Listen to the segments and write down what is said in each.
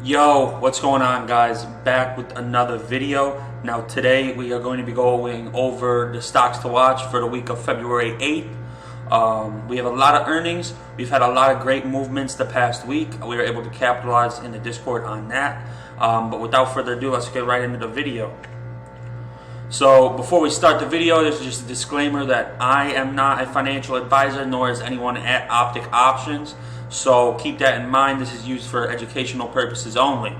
Yo, what's going on, guys? Back with another video. Now today we are going to be going over the stocks to watch for the week of February 8th. We have a lot of earnings. We've had a lot of great movements the past week. We were able to capitalize in the Discord on that. But without further ado, let's get right into the video. So before we start the video, this is just a disclaimer that I am not a financial advisor, nor is anyone at Optic Options. So keep that in mind. This is used for educational purposes only.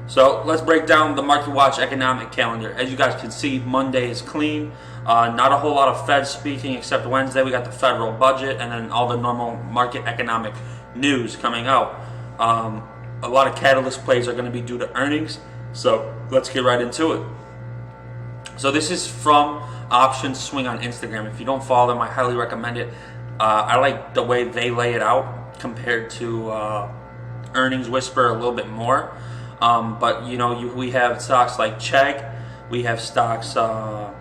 So let's break down the Market Watch economic calendar. As you guys can see, Monday is clean. Not a whole lot of Fed speaking except Wednesday. We got the federal budget and then all the normal market economic news coming out. A lot of catalyst plays are going to be due to earnings. So let's get right into it. So this is from Options Swing on Instagram. If you don't follow them, I highly recommend it. I like the way they lay it out compared to Earnings Whisper a little bit more. But you know, we have stocks like Chgg. We have stocks like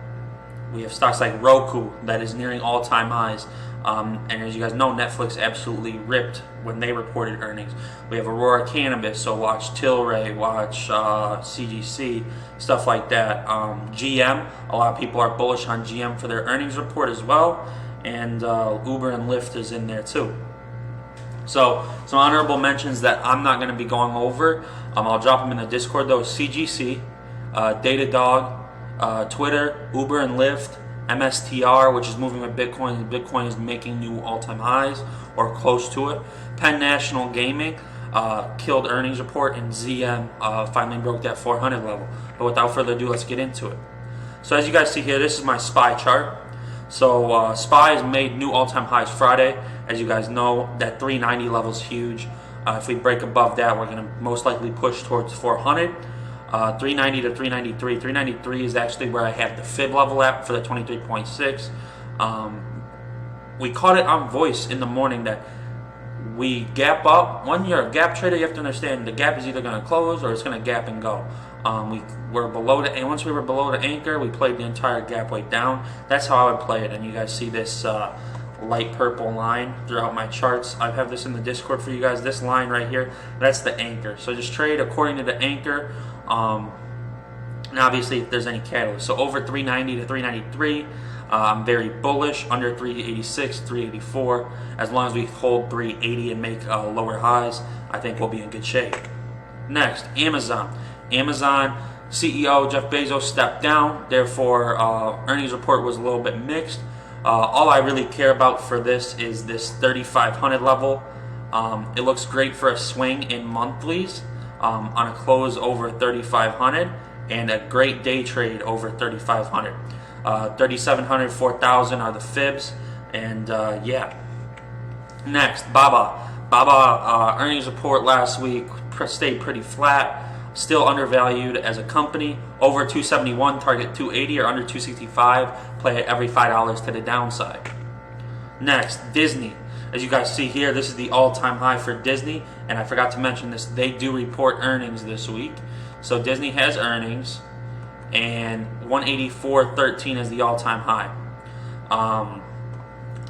Roku that is nearing all-time highs. And as you guys know, Netflix absolutely ripped when they reported earnings. We have Aurora Cannabis, so watch Twlo, watch Chgg, stuff like that. GM, a lot of people are bullish on GM for their earnings report as well. And Uber and Lyft is in there too. So some honorable mentions that I'm not going to be going over. I'll drop them in the Discord though. CGC, Datadog, Twitter, Uber and Lyft, MSTR, which is moving with Bitcoin. Bitcoin is making new all-time highs or close to it. Penn National Gaming killed earnings report, and ZM finally broke that 400 level. But without further ado, let's get into it. So as you guys see here, this is my SPY chart. So SPY has made new all-time highs Friday. As you guys know, that 390 level is huge. If we break above that, we're going to most likely push towards 400. 390 to 393. 393 is actually where I have the fib level at for the 23.6. We caught it on voice in the morning that we gap up. When you're a gap trader, you have to understand the gap is either going to close or it's going to gap and go. Once we were below the anchor, we played the entire gap way down. That's how I would play it. And you guys see this light purple line throughout my charts. I have this in the Discord for you guys. This line right here, that's the anchor. So just trade according to the anchor. And obviously if there's any catalyst. So over 390 to 393, I'm very bullish. Under 386, 384. As long as we hold 380 and make lower highs, I think we'll be in good shape. Next, Amazon. Amazon CEO Jeff Bezos stepped down. Therefore, earnings report was a little bit mixed. All I really care about for this is this 3,500 level. It looks great for a swing in monthlies on a close over 3,500 and a great day trade over 3,500. 3,700, 4,000 are the fibs, and yeah. Next, Baba. Baba earnings report last week stayed pretty flat. Still undervalued as a company. Over 271, target 280, or under 265. Play it every $5 to the downside. Next, Disney. As you guys see here, this is the all-time high for Disney. And I forgot to mention this, they do report earnings this week. So Disney has earnings, and 184.13 is the all-time high.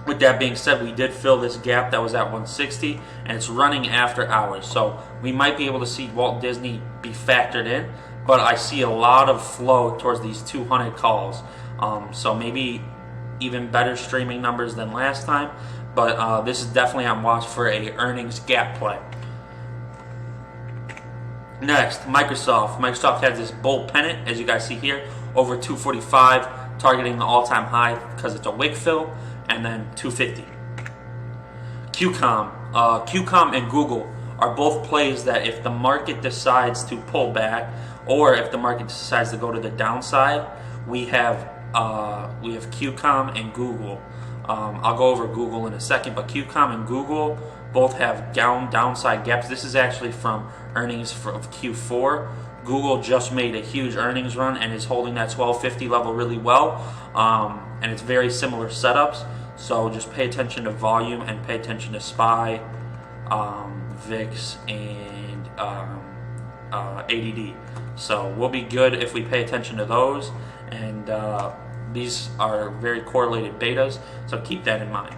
With that being said, we did fill this gap that was at 160, and it's running after hours. So we might be able to see Walt Disney be factored in, but I see a lot of flow towards these 200 calls. So maybe even better streaming numbers than last time, but this is definitely on watch for a earnings gap play. Next, Microsoft. Microsoft has this bull pennant, as you guys see here, over 245, targeting the all-time high because it's a wick fill, and then 250. QCOM and Google are both plays that if the market decides to pull back, or if the market decides to go to the downside, we have QCOM and Google. I'll go over Google in a second, but QCOM and Google both have downside gaps. This is actually from earnings of Q4. Google just made a huge earnings run and is holding that 1250 level really well, and it's very similar setups. So just pay attention to volume and pay attention to SPY, VIX, and ADD. So we'll be good if we pay attention to those, and These are very correlated betas, so keep that in mind.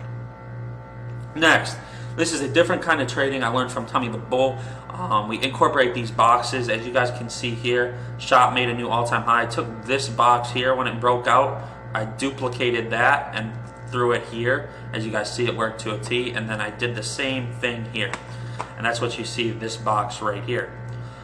Next, This is a different kind of trading I learned from Tommy the Bull. We incorporate these boxes. As you guys can see here, shop made a new all-time high. I took this box here when it broke out. I duplicated that and threw it here. As you guys see, it worked to a T. And then I did the same thing here. And that's what you see, this box right here.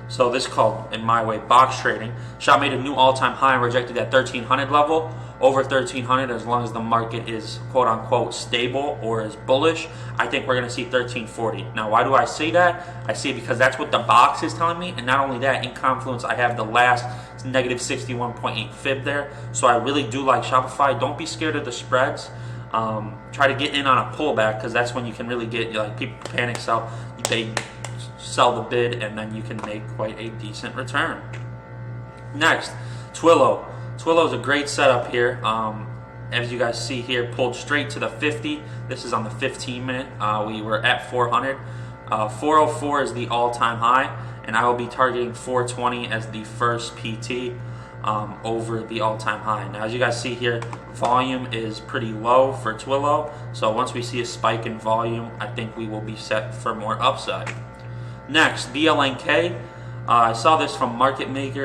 So this is called, in my way, box trading. Shop made a new all-time high and rejected that 1300 level. Over 1300, as long as the market is quote-unquote stable or is bullish, I think we're going to see 1340. Now, why do I say that? I say because that's what the box is telling me. And not only that, in Confluence, I have the last negative 61.8 fib there. So I really do like Shopify. Don't be scared of the spreads. Try to get in on a pullback, because that's when you can really get, like, people panic sell. They sell the bid, and then you can make quite a decent return. Next, Twlo. Twlo is a great setup here. As you guys see here, pulled straight to the 50. This is on the 15 minute. We were at 400. 404 is the all-time high, and I will be targeting 420 as the first PT over the all-time high. Now, as you guys see here, volume is pretty low for Twlo. So once we see a spike in volume, I think we will be set for more upside. Next, BLNK. I saw this from Market Moves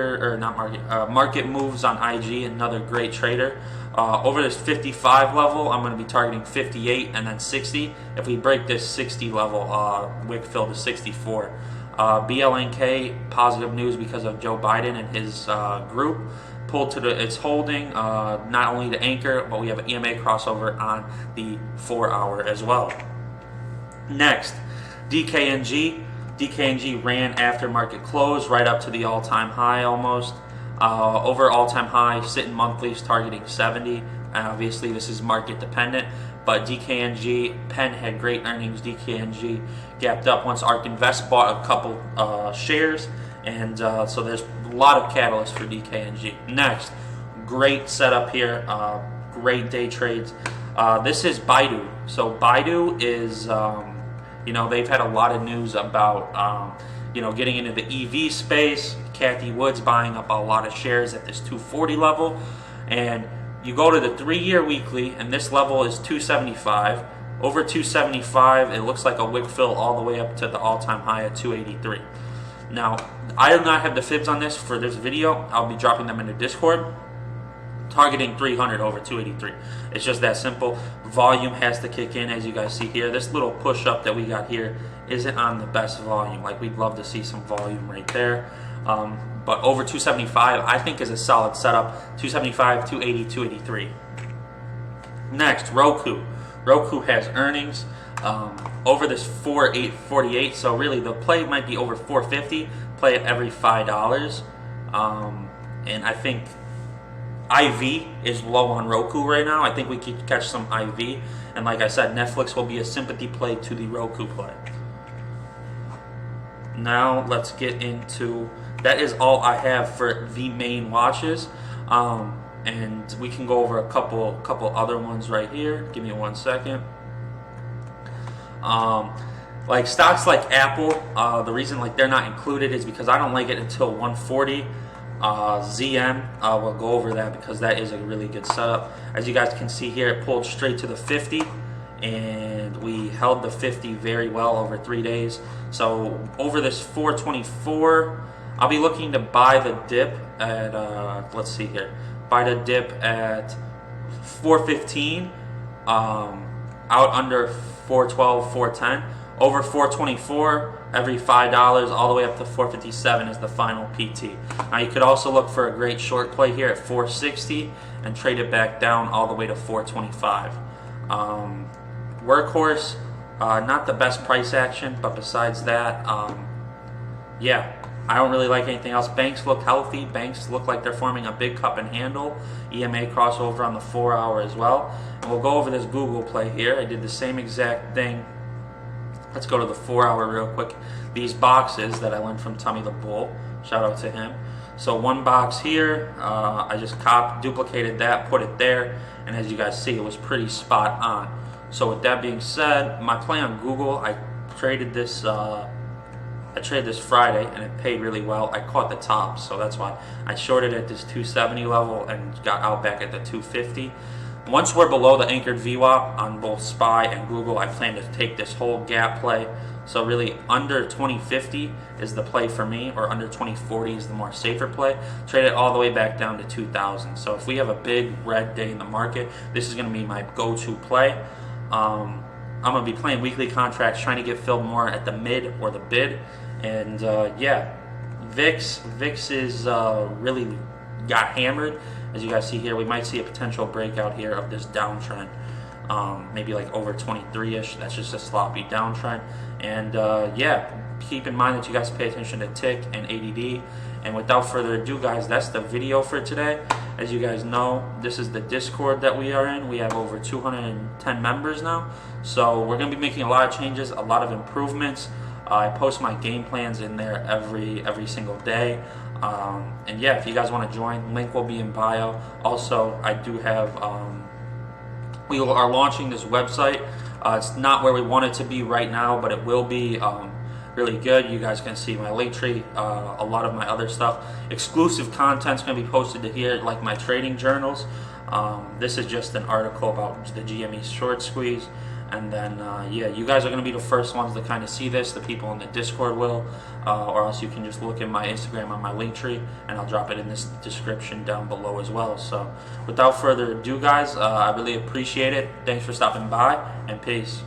on IG, another great trader. Over this 55 level, I'm going to be targeting 58 and then 60. If we break this 60 level, wick fill to 64. BLNK, positive news because of Joe Biden and his group. Pulled to its holding, not only the anchor, but we have an EMA crossover on the 4 hour as well. Next, DKNG. DKNG ran after market close right up to the all-time high almost. Over all-time high, sitting monthlies targeting 70. And obviously this is market dependent, but DKNG, Penn had great earnings. DKNG gapped up once ARK Invest bought a couple shares, and so there's a lot of catalysts for DKNG. Next, great setup here, great day trades. This is Baidu. So Baidu is they've had a lot of news about, getting into the EV space. Kathy Wood's buying up a lot of shares at this 240 level. And you go to the 3-year weekly, and this level is 275. Over 275, it looks like a wick fill all the way up to the all-time high at 283. Now, I do not have the fibs on this for this video. I'll be dropping them into Discord. Targeting 300 over 283. It's just that simple. Volume has to kick in, as you guys see here. This little push up that we got here isn't on the best volume. Like, we'd love to see some volume right there. But over 275, I think, is a solid setup. 275, 280, 283. Next, Roku. Roku has earnings over this 4.848. So really, the play might be over 450. Play it every $5. And I think IV is low on Roku right now. I think we could catch some IV. And like I said, Netflix will be a sympathy play to the Roku play. Now let's get into, that is all I have for the main watches. And we can go over a couple other ones right here. Give me 1 second. Like stocks like Apple, the reason like they're not included is because I don't like it until 140. ZM, we'll go over that because that is a really good setup. As you guys can see here, it pulled straight to the 50, and we held the 50 very well over 3 days. So over this 424, I'll be looking to buy the dip at, let's see here, buy the dip at 415, out under 412, 410. Over 424, every $5, all the way up to 457 is the final PT. Now you could also look for a great short play here at 460 and trade it back down all the way to 425. Workhorse, not the best price action, but besides that, yeah, I don't really like anything else. Banks look healthy. Banks look like they're forming a big cup and handle. EMA crossover on the 4 hour as well. And we'll go over this Google play here. I did the same exact thing. Let's go to the 4 hour real quick. These boxes that I learned from Tommy the Bull. Shout out to him. So one box here, I just duplicated that, put it there, and as you guys see, it was pretty spot on. So with that being said, my play on Google, I traded this Friday, and it paid really well. I caught the top, so that's why I shorted at this 270 level and got out back at the 250. Once we're below the anchored VWAP on both SPY and Google, I plan to take this whole gap play. So really under 2050 is the play for me, or under 2040 is the more safer play. Trade it all the way back down to 2000. So if we have a big red day in the market, this is going to be my go-to play. I'm going to be playing weekly contracts, trying to get filled more at the mid or the bid. And yeah, VIX is really got hammered. As you guys see here, we might see a potential breakout here of this downtrend. Maybe like over 23-ish. That's just a sloppy downtrend. And yeah, keep in mind that you guys pay attention to tick and ADD. And without further ado, guys, that's the video for today. As you guys know, this is the Discord that we are in. We have over 210 members now. So we're going to be making a lot of changes, a lot of improvements. I post my game plans in there every single day. And yeah, if you guys want to join, link will be in bio. Also, I do have, we are launching this website. It's not where we want it to be right now, but it will be really good. You guys can see my link tree, a lot of my other stuff. Exclusive content's going to be posted to here, like my trading journals. This is just an article about the GME short squeeze. And then, yeah, you guys are going to be the first ones to kind of see this. The people in the Discord will, or else you can just look at my Instagram on my link tree, and I'll drop it in this description down below as well. So without further ado, guys, I really appreciate it. Thanks for stopping by, and peace.